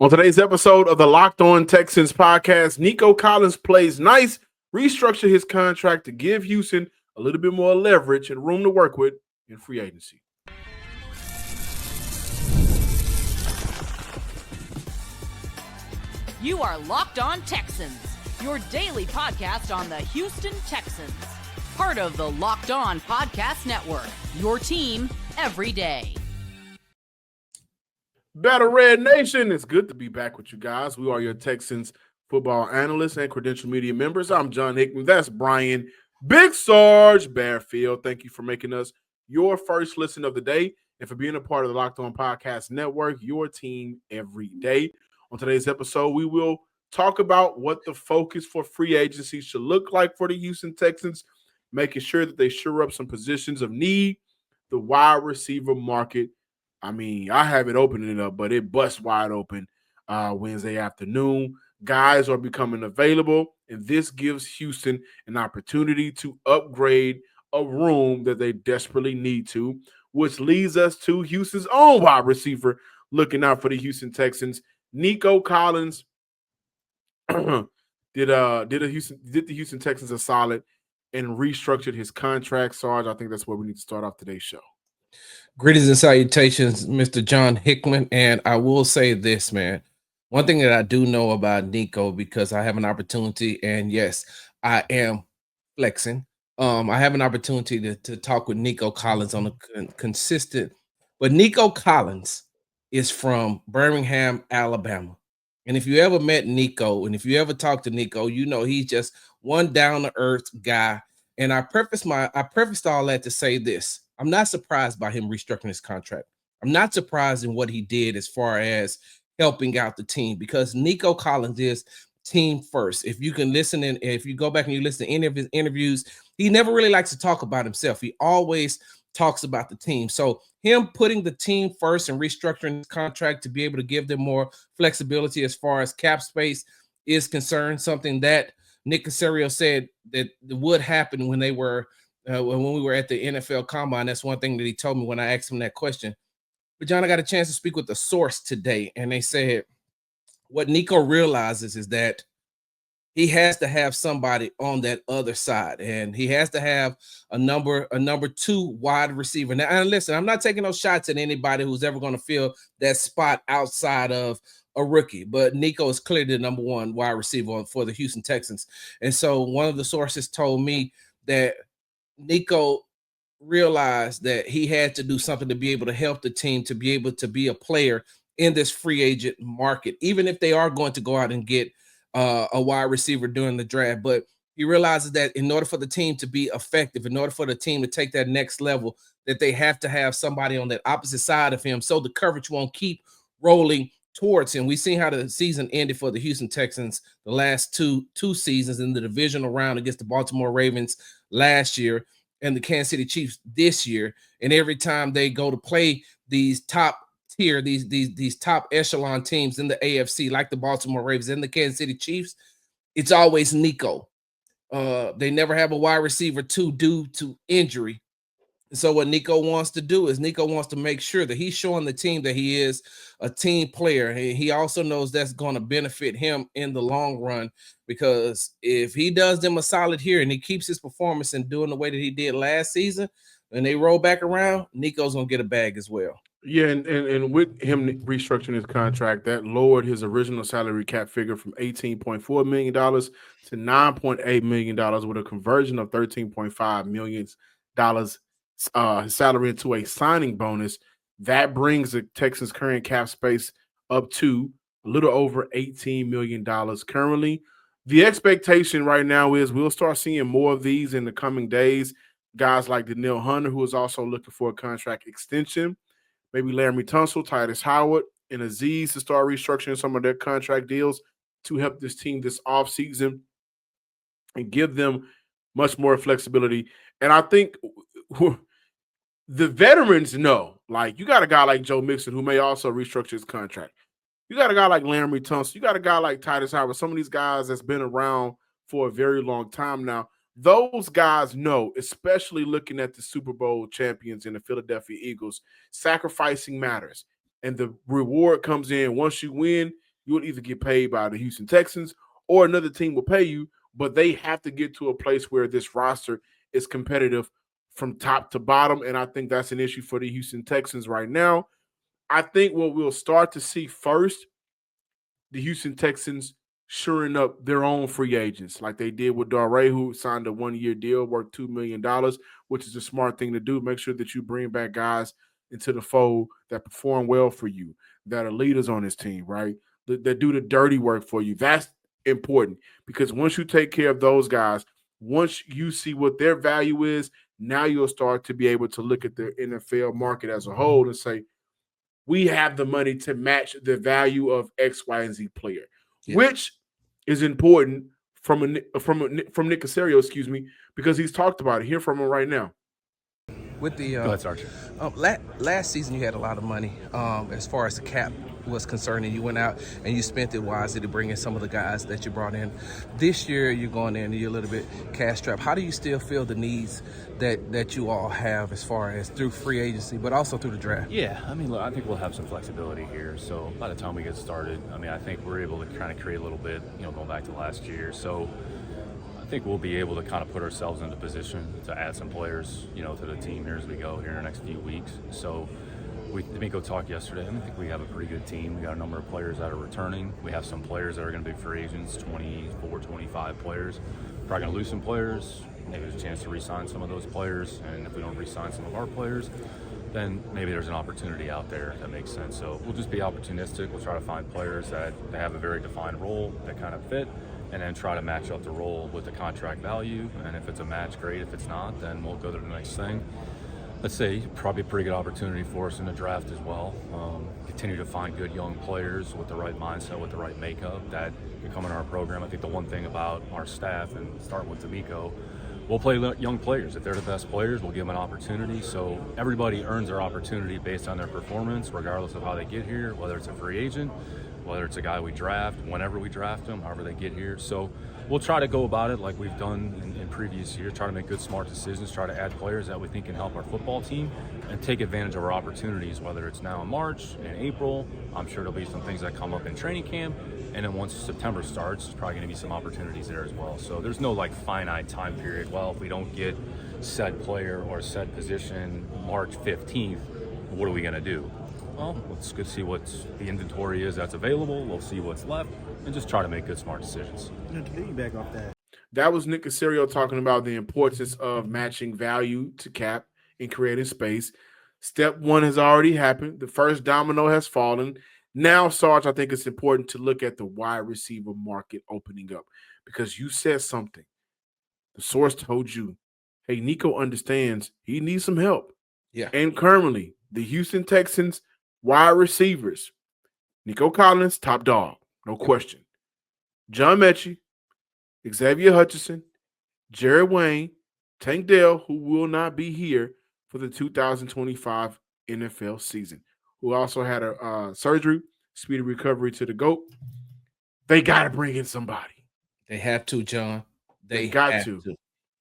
On today's episode of the Locked On Texans podcast, Nico Collins plays nice, restructured his contract to give Houston a little bit more leverage and room to work with in free agency. You are Locked On Texans, your daily podcast on the Houston Texans. Part of the Locked On Podcast Network, your team every day. Battle Red Nation, it's good to be back with you guys. We are your Texans football analysts and credential media members. I'm John Hickman. That's Brian Big Sarge Bearfield. Thank you for making us your first listen of the day and for being a part of the Locked On Podcast Network, your team every day. On today's episode, we will talk about what the focus for free agency should look like for the Houston Texans, making sure that they shore up some positions of need, the wide receiver market. I mean, I have it opening up, but it busts wide open Wednesday afternoon. Guys are becoming available, and this gives Houston an opportunity to upgrade a room that they desperately need to, which leads us to Houston's own wide receiver looking out for the Houston Texans. Nico Collins did the Houston Texans a solid and restructured his contract. Sarge, I think that's where we need to start off today's show. Greetings and salutations, Mr. John Hickman. And I will say this, man. One thing that I do know about Nico, because I have an opportunity, and yes, I am flexing. I have an opportunity to talk with Nico Collins on a consistent. But Nico Collins is from Birmingham, Alabama. And if you ever met Nico, and if you ever talked to Nico, you know he's just one down-to-earth guy. And I prefaced all that to say this. I'm not surprised by him restructuring his contract. I'm not surprised in what he did as far as helping out the team, because Nico Collins is team first. If you can listen, and if you go back and you listen to any of his interviews, he never really likes to talk about himself. He always talks about the team. So him putting the team first and restructuring his contract to be able to give them more flexibility as far as cap space is concerned, something that Nick Caserio said that would happen when they were when we were at the NFL Combine. That's one thing that he told me when I asked him that question. But John, I got a chance to speak with the source today, and they said what Nico realizes is that he has to have somebody on that other side, and he has to have a number two wide receiver. Now, and listen, I'm not taking no shots at anybody who's ever going to fill that spot outside of a rookie, but Nico is clearly the number one wide receiver for the Houston Texans. And so one of the sources told me that Nico realized that he had to do something to be able to help the team to be able to be a player in this free agent market, even if they are going to go out and get a wide receiver during the draft. But he realizes that in order for the team to be effective, in order for the team to take that next level, that they have to have somebody on that opposite side of him so the coverage won't keep rolling towards him. We've seen how the season ended for the Houston Texans the last two seasons in the divisional round against the Baltimore Ravens last year and the Kansas City Chiefs this year. And every time they go to play these top tier, these top echelon teams in the AFC, like the Baltimore Ravens and the Kansas City Chiefs, it's always Nico. They never have a wide receiver due to injury. So what Nico wants to do is Nico wants to make sure that he's showing the team that he is a team player. And he also knows that's going to benefit him in the long run, because if he does them a solid here and he keeps his performance and doing the way that he did last season, and they roll back around, Nico's going to get a bag as well. Yeah, and with him restructuring his contract, that lowered his original salary cap figure from $18.4 million to $9.8 million with a conversion of $13.5 million his salary into a signing bonus. That brings the Texans' current cap space up to a little over $18 million currently. The expectation right now is we'll start seeing more of these in the coming days. Guys like Danielle Hunter, who is also looking for a contract extension. Maybe Laramie Tunsil, Titus Howard, and Aziz to start restructuring some of their contract deals to help this team this offseason and give them much more flexibility. And I think the veterans know, like, you got a guy like Joe Mixon who may also restructure his contract. You got a guy like Laramie Tunsil. You got a guy like Titus Howard. Some of these guys that's been around for a very long time now. Those guys know, especially looking at the Super Bowl champions in the Philadelphia Eagles, sacrificing matters. And the reward comes in once you win. you will either get paid by the Houston Texans or another team will pay you, but they have to get to a place where this roster is competitive from top to bottom, and I think that's an issue for the Houston Texans right now. I think what we'll start to see first, the Houston Texans shoring up their own free agents like they did with Darray, who signed a 1-year deal worth $2 million, which is a smart thing to do. Make sure that you bring back guys into the fold that perform well for you, that are leaders on this team, right? That do the dirty work for you. That's important because once you take care of those guys, once you see what their value is, now you'll start to be able to look at the NFL market as a whole and say, we have the money to match the value of X, Y, and Z player, which is important from Nick Caserio, excuse me, because he's talked about it. Hear from him right now. With the Go ahead, Sergeant. Last season, you had a lot of money as far as the cap was concerned, and you went out and you spent it wisely to bring in some of the guys that you brought in. This year, you're going in and you're a little bit cash strapped. How do you still feel the needs that you all have as far as through free agency, but also through the draft? Yeah, I mean, look, I think we'll have some flexibility here. So by the time we get started, I mean, I think we're able to kind of create a little bit, going back to last year. So I think we'll be able to kind of put ourselves into position to add some players, to the team here as we go here in the next few weeks. So Nico talked yesterday. I think we have a pretty good team. We got a number of players that are returning. We have some players that are going to be free agents, 24, 25 players. Probably going to lose some players. Maybe there's a chance to re-sign some of those players. And if we don't re-sign some of our players, then maybe there's an opportunity out there that makes sense. So we'll just be opportunistic. We'll try to find players that have a very defined role that kind of fit, and then try to match up the role with the contract value. And if it's a match, great. If it's not, then we'll go to the next thing. Let's say probably a pretty good opportunity for us in the draft as well. Continue to find good young players with the right mindset, with the right makeup that come in our program. I think the one thing about our staff, and starting with D'Amico, we'll play young players. If they're the best players, we'll give them an opportunity. So everybody earns their opportunity based on their performance, regardless of how they get here, whether it's a free agent, whether it's a guy we draft, whenever we draft them, however they get here. So we'll try to go about it like we've done in previous years, try to make good, smart decisions, try to add players that we think can help our football team and take advantage of our opportunities, whether it's now in March, in April. I'm sure there'll be some things that come up in training camp. And then once September starts, there's probably going to be some opportunities there as well. So there's no finite time period. Well, if we don't get said player or said position March 15th, what are we going to do? Well, let's go see what the inventory is that's available. We'll see what's left and just try to make good, smart decisions. To piggyback off that was Nick Caserio talking about the importance of matching value to cap and creating space. Step one has already happened. The first domino has fallen. Now, Sarge, I think it's important to look at the wide receiver market opening up because you said something. The source told you, hey, Nico understands he needs some help. Yeah. And currently, the Houston Texans wide receivers, Nico Collins, top dog, no question. John Mechie, Xavier Hutchinson, Jared Wayne, Tank Dell, who will not be here for the 2025 NFL season, who also had a surgery, speedy recovery to the GOAT. They got to bring in somebody. They have to, John. They got to.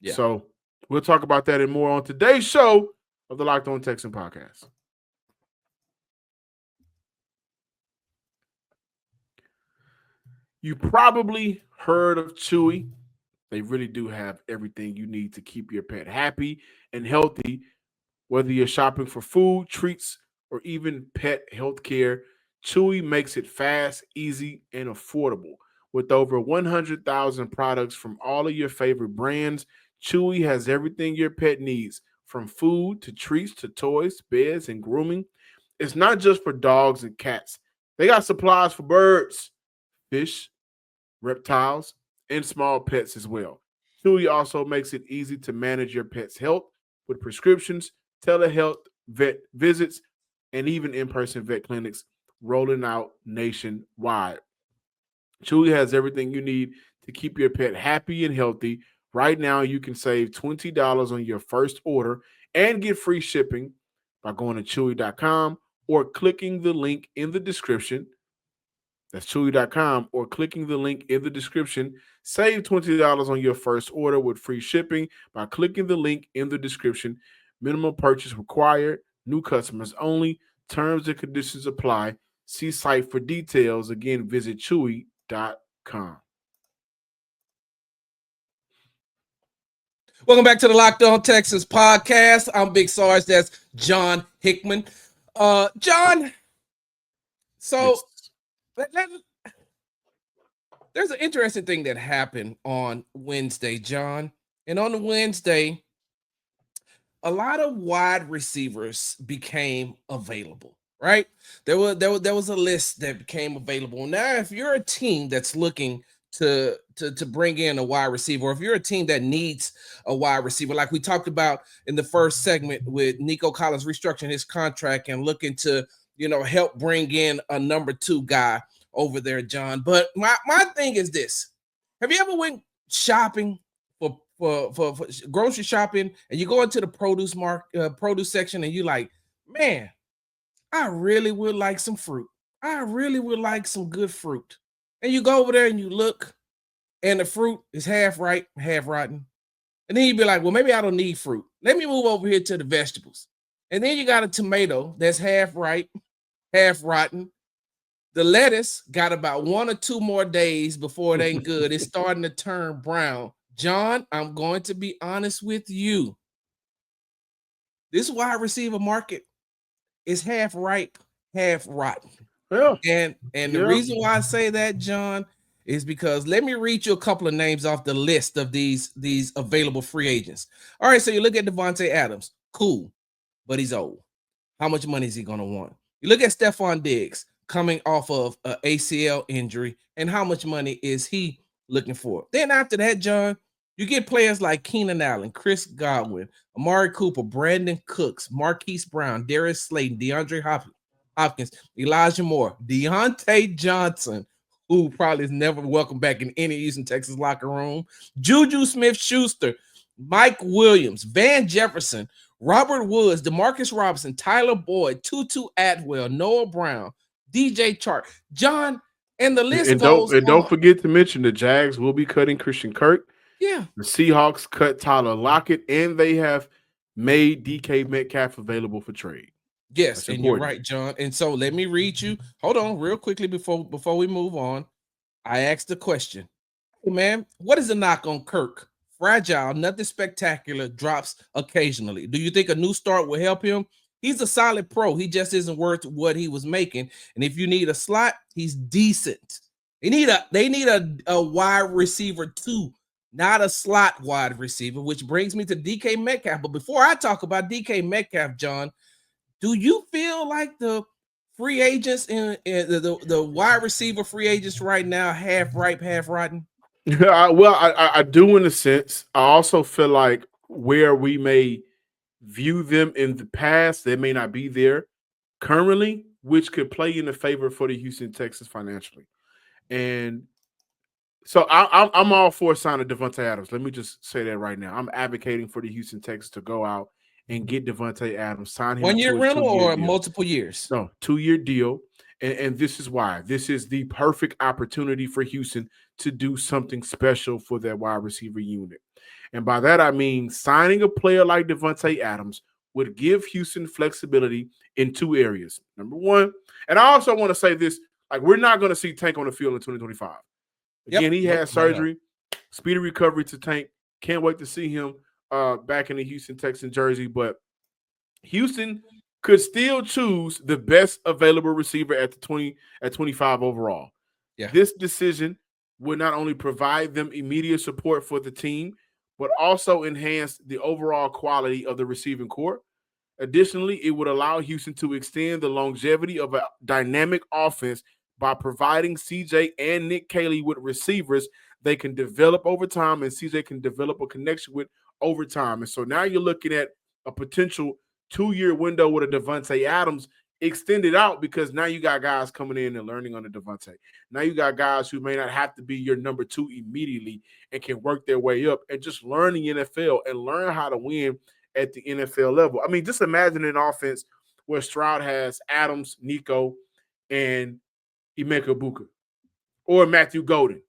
Yeah. So we'll talk about that and more on today's show of the Locked On Texan podcast. You probably heard of Chewy. They really do have everything you need to keep your pet happy and healthy, whether you're shopping for food, treats, or even pet health care. Chewy makes it fast, easy, and affordable. With over 100,000 products from all of your favorite brands, Chewy has everything your pet needs, from food to treats to toys, beds, and grooming. It's not just for dogs and cats. They got supplies for birds, fish, reptiles, and small pets as well. Chewy also makes it easy to manage your pet's health with prescriptions, telehealth, vet visits, and even in-person vet clinics rolling out nationwide. Chewy has everything you need to keep your pet happy and healthy. Right now, you can save $20 on your first order and get free shipping by going to Chewy.com or clicking the link in the description. That's Chewy.com or clicking the link in the description. Save $20 on your first order with free shipping by clicking the link in the description. Minimum purchase required. New customers only. Terms and conditions apply. See site for details. Again, visit chewy.com. Welcome back to the Locked On Texans podcast. I'm Big Sarge. That's John Hickman. John, so there's an interesting thing that happened on Wednesday, John. And on the Wednesday, a lot of wide receivers became available, right? There was a list that became available. Now, if you're a team that's looking to bring in a wide receiver, or if you're a team that needs a wide receiver, like we talked about in the first segment with Nico Collins restructuring his contract and looking to, help bring in a number 2 guy over there, John. But my thing is this: have you ever went shopping for grocery shopping, and you go into the produce section, and you like, man, I really would like some fruit. I really would like some good fruit. And you go over there and you look, and the fruit is half ripe, half rotten. And then you'd be like, well, maybe I don't need fruit. Let me move over here to the vegetables. And then you got a tomato that's half ripe, half rotten. The lettuce got about 1 or 2 more days before it ain't good. It's starting to turn brown. John, I'm going to be honest with you. This wide receiver market is half ripe, half rotten. Yeah. And the reason why I say that, John, is because let me read you a couple of names off the list of these available free agents. All right, so you look at Davante Adams. Cool, but he's old. How much money is he going to want? You look at Stephon Diggs coming off of an ACL injury, and how much money is he looking for? Then after that, John, you get players like Keenan Allen, Chris Godwin, Amari Cooper, Brandon Cooks, Marquise Brown, Darius Slayton, DeAndre Hopkins, Elijah Moore, Deontay Johnson, who probably is never welcome back in any Houston Texans locker room, Juju Smith-Schuster, Mike Williams, Van Jefferson, Robert Woods, DeMarcus Robinson, Tyler Boyd, Tutu Atwell, Noah Brown, DJ Chark, John, and the list goes on. Don't forget to mention the Jags will be cutting Christian Kirk. Yeah. The Seahawks cut Tyler Lockett, and they have made DK Metcalf available for trade. Yes, and you're right, John. And so let me read you. Hold on real quickly before we move on. I asked the question, hey, man, what is the knock on Kirk? Fragile, nothing spectacular, drops occasionally. Do you think a new start will help him? He's a solid pro. He just isn't worth what he was making. And if you need a slot, he's decent. They need a wide receiver too, not a slot wide receiver, which brings me to DK Metcalf. But before I talk about DK Metcalf, John, do you feel like the free agents in the wide receiver free agents right now half ripe, half rotten? I do in a sense. I also feel like where we may view them in the past, they may not be there currently, which could play in the favor for the Houston Texans financially. And so I'm all for signing Davante Adams. Let me just say that right now. I'm advocating for the Houston Texans to go out and get Davante Adams, sign him 1 year rental or deal. multiple years? No, 2-year deal. And this is why. This is the perfect opportunity for Houston to do something special for their wide receiver unit. And by that, I mean signing a player like Davante Adams would give Houston flexibility in 2 areas. Number one, and I also want to say this, like we're not going to see Tank on the field in 2025. Again, he had surgery, speedy recovery to Tank. Can't wait to see him back in the Houston Texans jersey. But Houston could still choose the best available receiver at 25 overall. Yeah. This decision would not only provide them immediate support for the team, but also enhance the overall quality of the receiving corps. Additionally, it would allow Houston to extend the longevity of a dynamic offense by providing CJ and Nick Caley with receivers they can develop over time, and CJ can develop a connection with over time. And so now you're looking at a potential 2-year window with a Davante Adams extended out, because now you got guys coming in and learning on the Davante. Now you got guys who may not have to be your number 2 immediately and can work their way up and just learn the NFL and learn how to win at the NFL level. I mean, just imagine an offense where Stroud has Adams, Nico, and Emeka Buka, or Matthew Golden.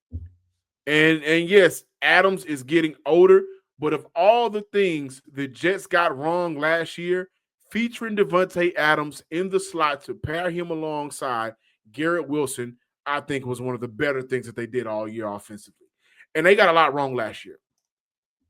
And yes, Adams is getting older, but of all the things the Jets got wrong last year, featuring Davante Adams in the slot to pair him alongside Garrett Wilson, I think, was one of the better things that they did all year offensively. And they got a lot wrong last year.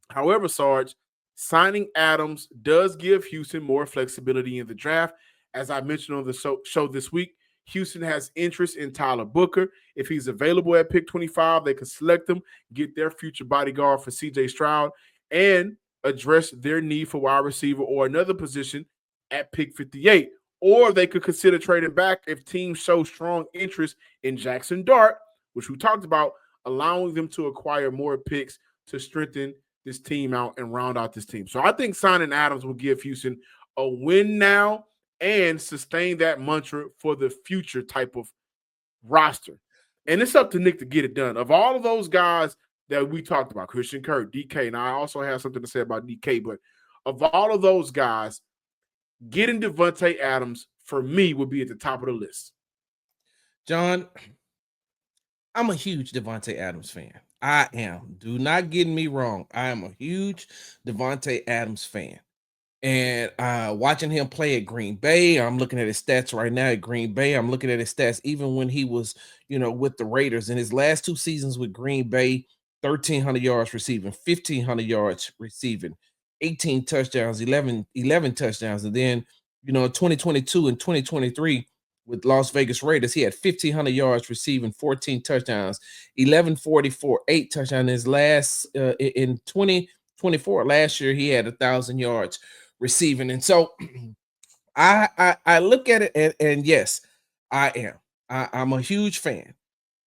However, Sarge, signing Adams does give Houston more flexibility in the draft. As I mentioned on the show this week, Houston has interest in Tyler Booker. If he's available at pick 25, they can select him, get their future bodyguard for CJ Stroud, and address their need for wide receiver or another position at pick 58. Or they could consider trading back if teams show strong interest in Jackson Dart, which we talked about, allowing them to acquire more picks to strengthen this team out and round out this team. So I think signing Adams will give Houston a win now and sustain that mantra for the future type of roster. And it's up to Nick to get it done. Of all of those guys that we talked about, Christian Kirk, DK, and I also have something to say about DK, but of all of those guys, getting Davante Adams, for me, would be at the top of the list. John, I'm a huge Davante Adams fan. I am. Do not get me wrong. I am a huge Davante Adams fan. And watching him play at Green Bay, I'm looking at his stats right now at Green Bay. I'm looking at his stats even when he was, with the Raiders. In his last 2 seasons with Green Bay, 1,300 yards receiving, 1,500 yards receiving, 18 touchdowns, 11 touchdowns. And then, 2022 and 2023 with Las Vegas Raiders, he had 1,500 yards receiving, 14 touchdowns, 1144, 8 touchdowns. In his last, in 2024, last year, he had 1,000 yards receiving. And so I look at it and yes, I'm a huge fan,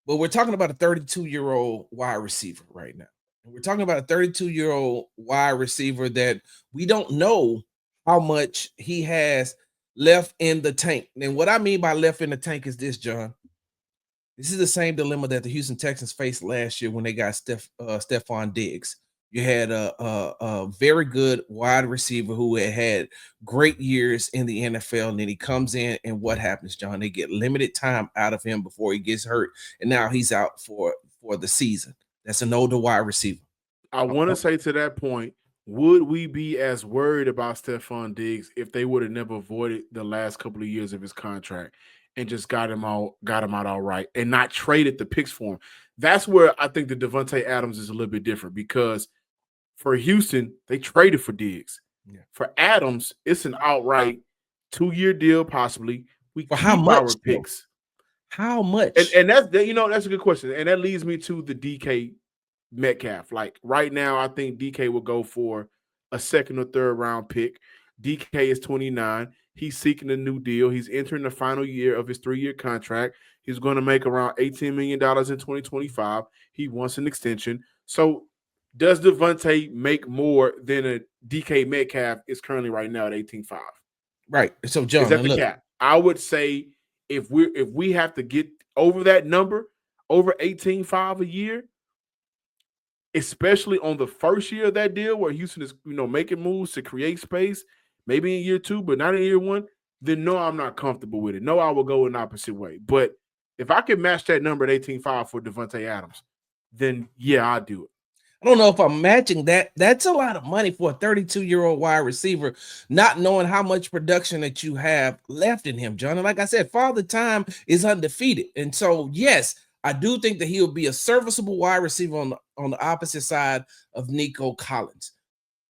but we're talking about a 32-year-old wide receiver right now. And we're talking about a 32-year-old wide receiver that we don't know how much he has left in the tank. And what I mean by left in the tank is this, John. This is the same dilemma that the Houston Texans faced last year when they got Stephon Diggs. You had a very good wide receiver who had great years in the NFL, and then he comes in, and what happens, John? They get limited time out of him before he gets hurt, and now he's out for the season. That's an older wide receiver. I want to say to that point, would we be as worried about Stephon Diggs if they would have never avoided the last couple of years of his contract and just got him out all right and not traded the picks for him? That's where I think the Davante Adams is a little bit different, because for Houston, they traded for Diggs. Yeah. For Adams, it's an outright 2-year deal, possibly. We for how much? Our picks. How much? And that's a good question. And that leads me to the DK Metcalf. Like right now, I think DK will go for a 2nd or 3rd round pick. DK is 29. He's seeking a new deal. He's entering the final year of his 3-year contract. He's going to make around $18 million in 2025. He wants an extension. So does Davante make more than a DK Metcalf is currently right now at 18.5? Right. So John, is that the cap? I would say if we have to get over that number, over 18.5 a year, especially on the first year of that deal where Houston is, making moves to create space, maybe in year 2, but not in year 1, then no, I'm not comfortable with it. No, I will go an opposite way. But if I can match that number at 18.5 for Davante Adams, then yeah, I'll do it. I don't know if I'm matching that. That's a lot of money for a 32-year-old wide receiver, not knowing how much production that you have left in him, John. And like I said, Father Time is undefeated. And so, yes, I do think that he'll be a serviceable wide receiver on the opposite side of Nico Collins.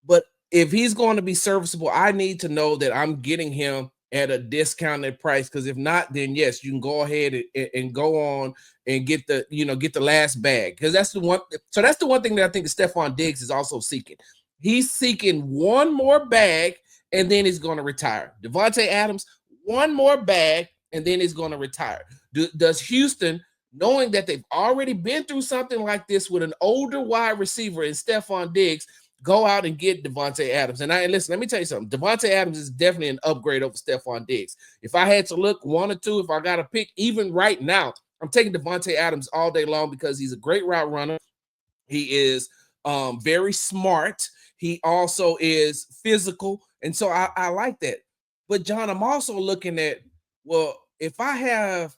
But if he's going to be serviceable, I need to know that I'm getting him at a discounted price, because if not, then yes, you can go ahead and go on and get the last bag, because that's the one. So that's the one thing that I think Stephon Diggs is also seeking. He's seeking one more bag, and then he's going to retire. Davante Adams, one more bag, and then he's going to retire. Does Houston, knowing that they've already been through something like this with an older wide receiver in Stephon Diggs, go out and get Davante Adams? And listen, let me tell you something. Davante Adams is definitely an upgrade over Stephon Diggs. If I had to look 1 or 2, if I got to pick, even right now, I'm taking Davante Adams all day long, because he's a great route runner. He is very smart. He also is physical. And so I like that. But John, I'm also looking at, well, if I have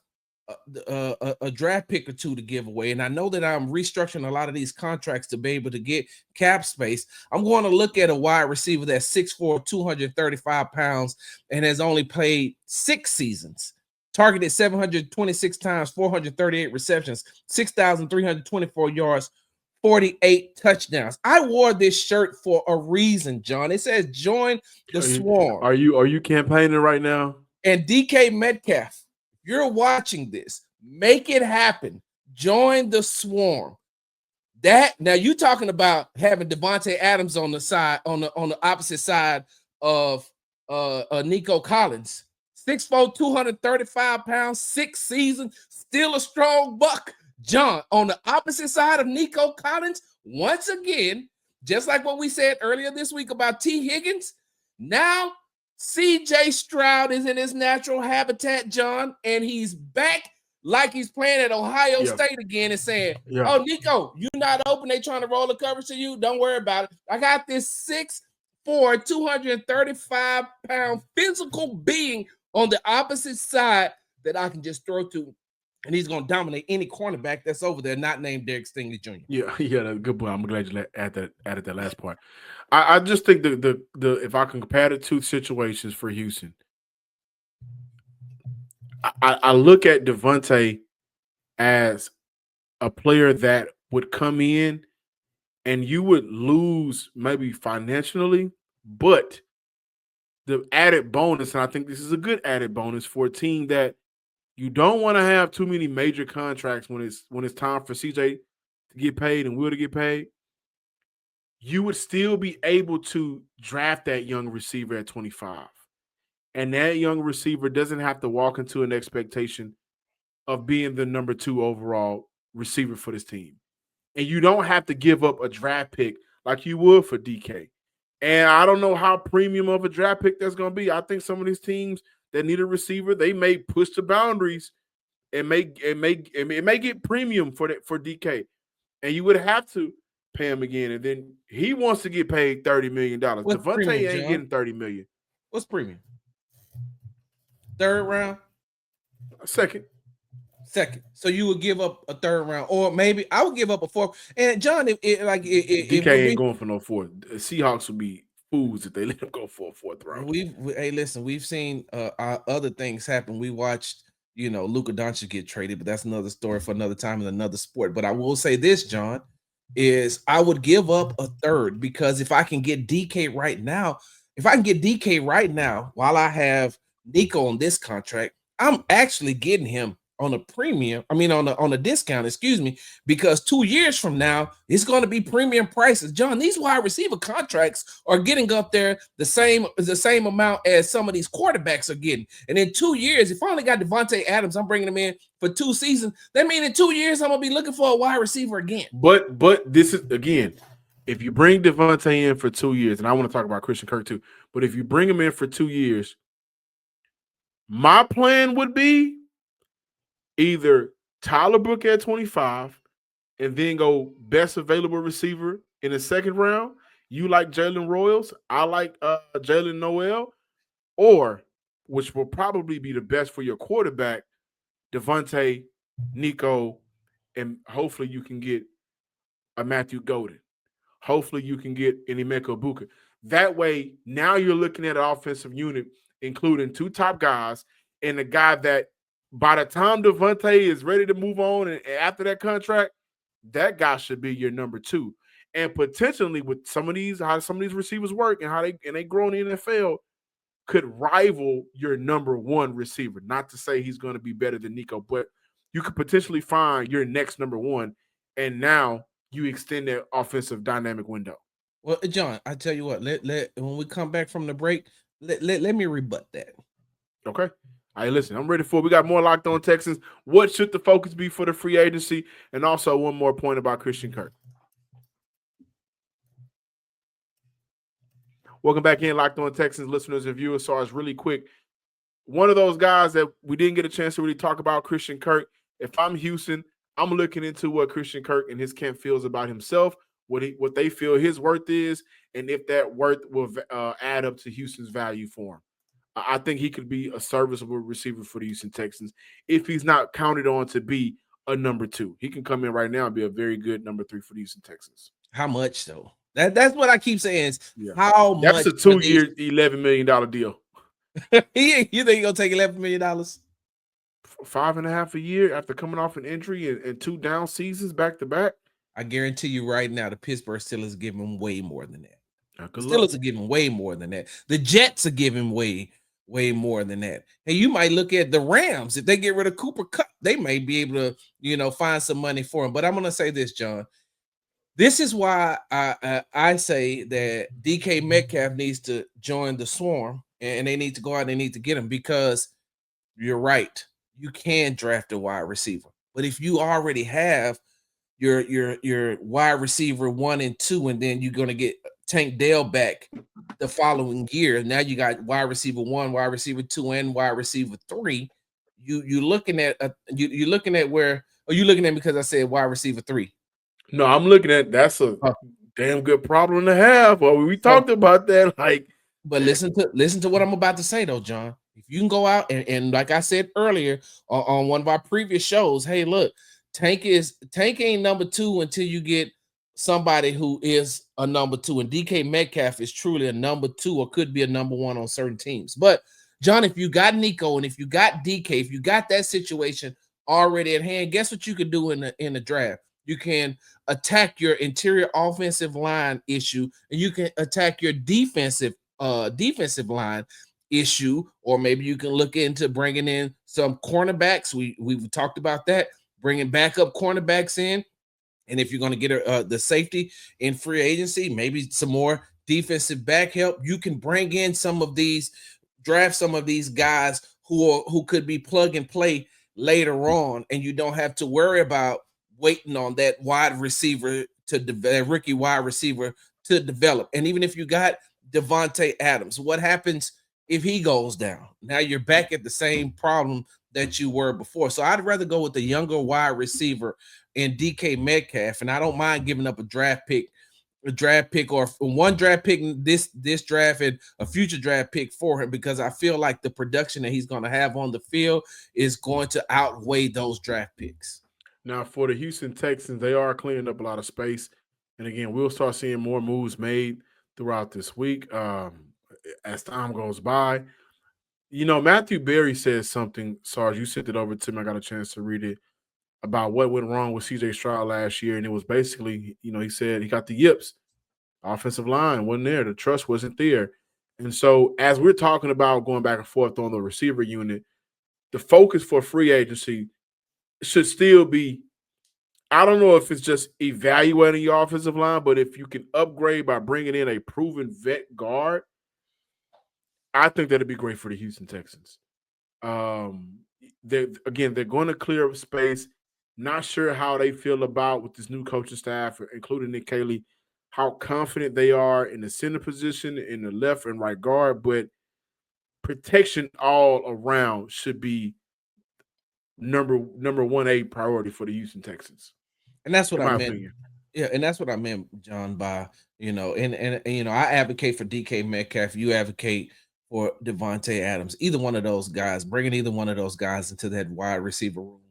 a draft pick or 2 to give away, and I know that I'm restructuring a lot of these contracts to be able to get cap space, I'm going to look at a wide receiver that's 6'4", 235 pounds, and has only played 6 seasons targeted 726 times, 438 receptions, 6,324 yards, 48 touchdowns. I wore this shirt for a reason, John. It says join the swarm. Are you campaigning right now? And DK Metcalf, if you're watching this, make it happen. Join the swarm. That now you talking about having Davante Adams on the side, on the opposite side of Nico Collins. 6'4", 235 pounds, 6 seasons, still a strong buck. John, on the opposite side of Nico Collins, once again, just like what we said earlier this week about T. Higgins, now CJ Stroud is in his natural habitat, John, and he's back like he's playing at Ohio State again and saying, oh, Nico, you're not open. They trying to roll the coverage to you. Don't worry about it. I got this 6'4", 235-pound physical being on the opposite side that I can just throw to, and he's going to dominate any cornerback that's over there, not named Derek Stingley Jr. Yeah, that's a good point. I'm glad you added that last part. I just think the if I can compare the two situations for Houston, I look at Davante as a player that would come in and you would lose maybe financially, but the added bonus, and I think this is a good added bonus for a team that you don't want to have too many major contracts when it's time for CJ to get paid and Will to get paid. You would still be able to draft that young receiver at 25. And that young receiver doesn't have to walk into an expectation of being the number 2 overall receiver for this team. And you don't have to give up a draft pick like you would for DK. And I don't know how premium of a draft pick that's going to be. I think some of these teams that need a receiver, they may push the boundaries and it may get premium for DK. And you would have to pay him again. And then he wants to get paid $30 million. Davante ain't getting $30 million. What's premium? Third round? Second. So you would give up a third round, or maybe I would give up a fourth. And John, if DK ain't going for no fourth. The Seahawks would be fools if they let him go for a fourth round. We've seen other things happen. We watched, Luka Doncic get traded, but that's another story for another time in another sport. But I will say this, John, is I would give up a third, because if I can get DK right now, while I have Nico on this contract, I'm actually getting him on a premium. I mean, on a discount, because 2 years from now, it's going to be premium prices. John, these wide receiver contracts are getting up there the same amount as some of these quarterbacks are getting. And in 2 years, if I only got Davante Adams, I'm bringing him in for 2 seasons. That means in 2 years, I'm going to be looking for a wide receiver again. But this is, again, if you bring Davante in for 2 years, and I want to talk about Christian Kirk too, but if you bring him in for 2 years, my plan would be either Tyler Book at 25 and then go best available receiver in the second round. You like Jalen Royals. I like Jalen Noel. Or, which will probably be the best for your quarterback, Davante, Nico, and hopefully you can get a Matthew Golden. Hopefully you can get an Emeka Buka. That way, now you're looking at an offensive unit including 2 top guys and a guy that by the time Davante is ready to move on and after that contract, that guy should be your number 2. And potentially with how some of these receivers work and how they grow in the NFL, could rival your number 1 receiver. Not to say he's going to be better than Nico, but you could potentially find your next number 1, and now you extend that offensive dynamic window. Well, John, I tell you what, when we come back from the break, let me rebut that. Okay. All right, listen, I'm ready for it. We got more Locked On Texans. What should the focus be for the free agency? And also one more point about Christian Kirk. Welcome back in, Locked On Texans listeners and viewers. So it's really quick. One of those guys that we didn't get a chance to really talk about, Christian Kirk. If I'm Houston, I'm looking into what Christian Kirk and his camp feels about himself, what they feel his worth is, and if that worth will add up to Houston's value for him. I think he could be a serviceable receiver for the Houston Texans if he's not counted on to be a number 2. He can come in right now and be a very good number 3 for the Houston Texans. How much, though? That's what I keep saying is how much. That's a 2-year, $11 million deal. You think he's going to take $11 million? 5.5 a year after coming off an injury and 2 down seasons back to back. I guarantee you right now, the Pittsburgh Steelers give him way more than that. The Good Steelers luck. are giving way more than that. The Jets are giving way more than that. And you might look at the Rams. If they get rid of Cooper Kupp, they may be able to, find some money for him. But I'm going to say this, John. This is why I say that DK Metcalf needs to join the swarm, and they need to go out and they need to get him, because you're right. You can draft a wide receiver. But if you already have your wide receiver 1 and 2, and then you're going to get Tank Dell back the following year. Now you got wide receiver 1, wide receiver 2, and wide receiver 3. You're looking at you're looking at where are you looking at because I said wide receiver 3? No, I'm looking at that's a damn good problem to have. Well, we talked about that. But listen to what I'm about to say though, John. If you can go out and like I said earlier on one of our previous shows, hey, look, Tank ain't number 2 until you get somebody who is a number 2, and DK Metcalf is truly a number 2 or could be a number 1 on certain teams. But John, if you got Nico and if you got DK, if you got that situation already at hand, guess what you could do in the draft? You can attack your interior offensive line issue, and you can attack your defensive line issue, or maybe you can look into bringing in some cornerbacks. We've talked about that, bringing backup cornerbacks in. And if you're going to get the safety in free agency, maybe some more defensive back help, you can bring in draft some of these guys who could be plug and play later on, and you don't have to worry about waiting on that rookie wide receiver to develop. And even if you got Davante Adams, what happens if he goes down? Now you're back at the same problem that you were before. So I'd rather go with the younger wide receiver in DK Metcalf, and I don't mind giving up a draft pick or one draft pick in this draft and a future draft pick for him, because I feel like the production that he's going to have on the field is going to outweigh those draft picks. Now, for the Houston Texans, they are cleaning up a lot of space. And again, we'll start seeing more moves made throughout this week as time goes by. Matthew Berry says something, Sarge, you sent it over to me. I got a chance to read it, about what went wrong with CJ Stroud last year. And it was basically, he said he got the yips. Offensive line wasn't there. The trust wasn't there. And so as we're talking about going back and forth on the receiver unit, the focus for free agency should still be, I don't know if it's just evaluating your offensive line, but if you can upgrade by bringing in a proven vet guard, I think that'd be great for the Houston Texans. They're going to clear up space. Not sure how they feel about with this new coaching staff, including Nick Caley, how confident they are in the center position, in the left and right guard, but protection all around should be number 1A priority for the Houston Texans. And that's what I meant. Opinion. Yeah, and that's what I meant, John, by, and I advocate for DK Metcalf, you advocate for Davante Adams. Either one of those guys, bringing either one of those guys into that wide receiver room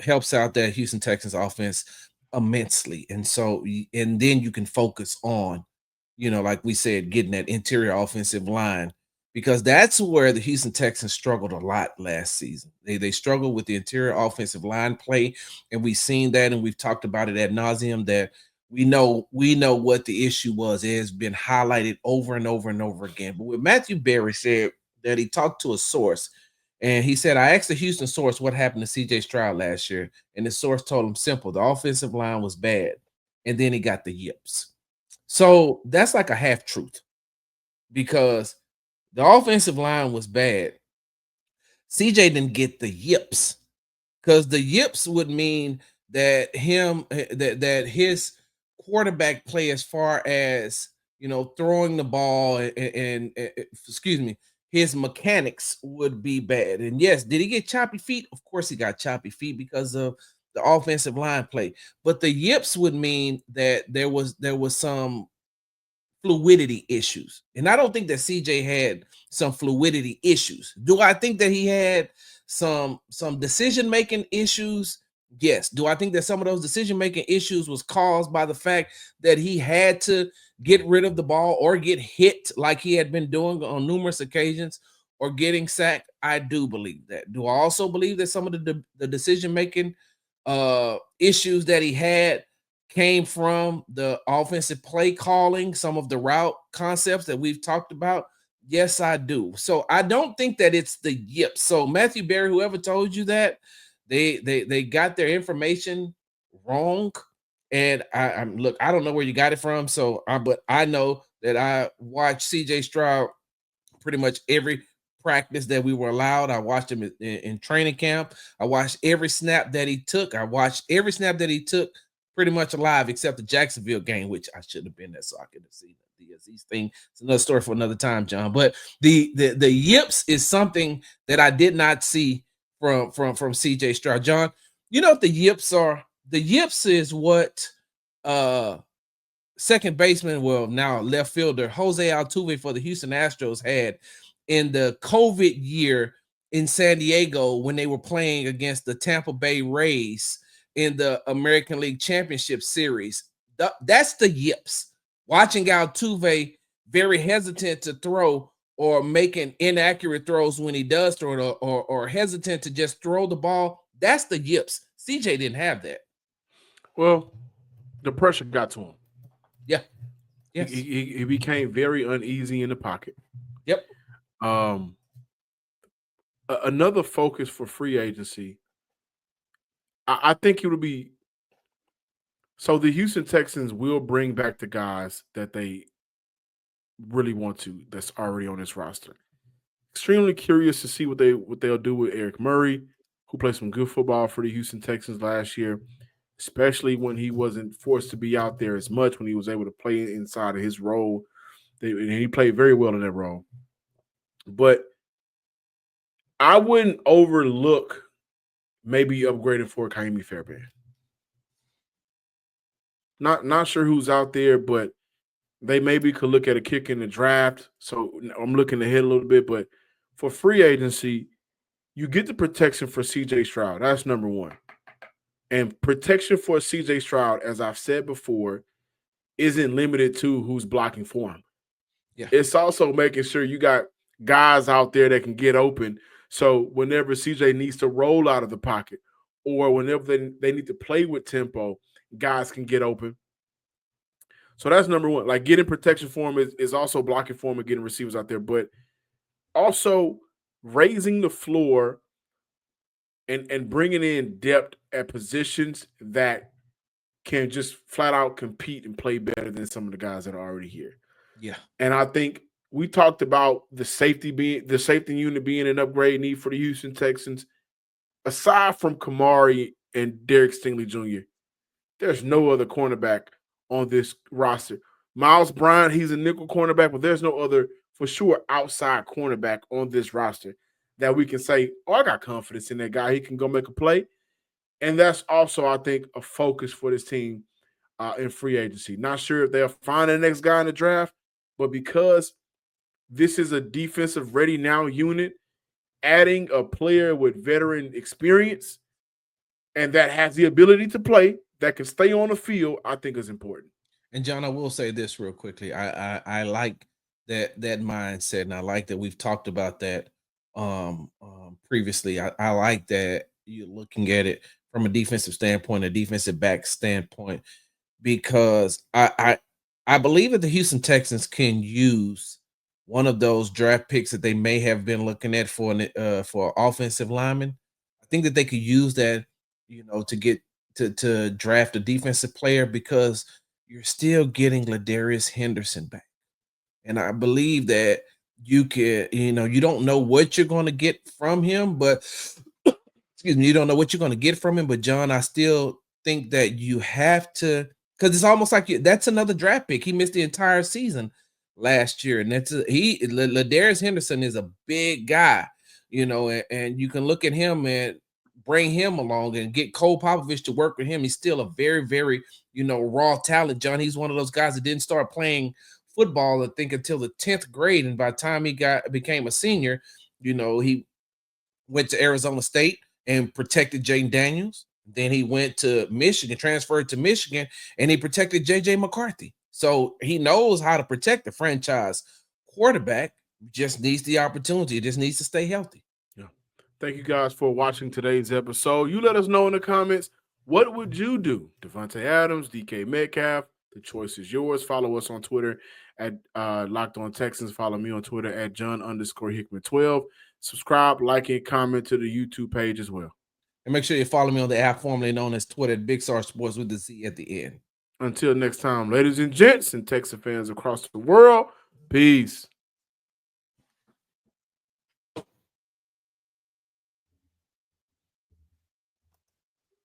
helps out that Houston Texans offense immensely. And so, and then you can focus on, like we said, getting that interior offensive line, because that's where the Houston Texans struggled a lot last season. They struggled with the interior offensive line play, and we've seen that, and we've talked about it ad nauseum, that we know what the issue was. It has been highlighted over and over and over again. But what Matthew Berry said, that he talked to a source, and he said, I asked the Houston source what happened to CJ Stroud last year, and the source told him simple: the offensive line was bad, and then he got the yips. So that's like a half truth, because the offensive line was bad. CJ didn't get the yips, because the yips would mean that that his quarterback play, as far as throwing the ball and his mechanics would be bad. And yes, did he get choppy feet? Of course he got choppy feet because of the offensive line play. But the yips would mean that there was some fluidity issues. And I don't think that CJ had some fluidity issues. Do I think that he had some decision-making issues? Yes. Do I think that some of those decision-making issues was caused by the fact that he had to get rid of the ball or get hit like he had been doing on numerous occasions? or getting sacked? I do believe that. Do I also believe that some of the decision-making issues that he had came from the offensive play calling, some of the route concepts that we've talked about? Yes, I do. So I don't think that it's the yips. So Matthew Berry, whoever told you that, they got their information wrong. And I'm look, I don't know where you got it from. But I know that I watched CJ Stroud pretty much every practice that we were allowed. I watched him in training camp. I watched every snap that he took. I watched every snap that he took pretty much alive, except the Jacksonville game, which I shouldn't have been there, so I could have seen the DSE thing. It's another story for another time, John. But the yips is something that I did not see from CJ Stroud. John, you know what the yips are? The yips is what second baseman, well, now left fielder Jose Altuve for the Houston Astros had in the COVID year in San Diego when they were playing against the Tampa Bay Rays in the American League Championship Series. That's the yips. Watching Altuve very hesitant to throw or making inaccurate throws when he does throw it, or hesitant to just throw the ball. That's the yips. CJ didn't have that. Well, the pressure got to him. Yeah. Yes. He became very uneasy in the pocket. Yep. Another focus for free agency, I think it would be, so the Houston Texans will bring back the guys that they really want to, that's already on this roster. Extremely curious to see what they'll do with Eric Murray, who played some good football for the Houston Texans last year, especially when he wasn't forced to be out there as much, when he was able to play inside of his role. And he played very well in that role. But I wouldn't overlook maybe upgrading for Kaimi Fairbairn. Not sure who's out there, but they maybe could look at a kick in the draft. So I'm looking ahead a little bit, but for free agency, you get the protection for CJ Stroud. That's number one. And protection for CJ Stroud, as I've said before, isn't limited to who's blocking for him. Yeah. It's also making sure you got guys out there that can get open. So whenever CJ needs to roll out of the pocket, or whenever they need to play with tempo, guys can get open. So that's number one. Like, getting protection for him is also blocking for him and getting receivers out there, but also raising the floor and bringing in depth at positions that can just flat out compete and play better than some of the guys that are already here. Yeah. And I think we talked about the safety unit being an upgrade need for the Houston Texans. Aside from Kamari and Derek Stingley Jr., there's no other cornerback on this roster. Miles Bryant, he's a nickel cornerback, but there's no other, for sure, outside cornerback on this roster that we can say, oh, I got confidence in that guy. He can go make a play. And that's also, I think, a focus for this team in free agency. Not sure if they'll find the next guy in the draft, but because this is a defensive ready now unit, adding a player with veteran experience and that has the ability to play, that can stay on the field, I think is important. And John, I will say this real quickly. I like that mindset, and I like that we've talked about that previously. I like that you're looking at it from a defensive standpoint, a defensive back standpoint, because I believe that the Houston Texans can use one of those draft picks that they may have been looking at for offensive lineman. I think that they could use that, to get to draft a defensive player, because you're still getting Ladarius Henderson back. And I believe that you can, you don't know what you're going to get from him, but you don't know what you're going to get from him. But John, I still think that you have to, because it's almost like that's another draft pick. He missed the entire season last year. And Ladarius Henderson is a big guy, and you can look at him and bring him along and get Cole Popovich to work with him. He's still a very, very, raw talent, John. He's one of those guys that didn't start playing football, I think, until the 10th grade. And by the time he became a senior, he went to Arizona State and protected Jaden Daniels. Then he went to Michigan, transferred to Michigan, and he protected J.J. McCarthy. So he knows how to protect the franchise quarterback. just needs the opportunity. It just needs to stay healthy. Yeah. Thank you guys for watching today's episode. You let us know in the comments, what would you do? Davante Adams, DK Metcalf, the choice is yours. Follow us on Twitter at Locked On Texans. Follow me on Twitter at John_Hickman12. Subscribe, like, and comment to the YouTube page as well. And make sure you follow me on the app formerly known as Twitter at Big Star Sports with the Z at the end. Until next time, ladies and gents and Texan fans across the world, peace.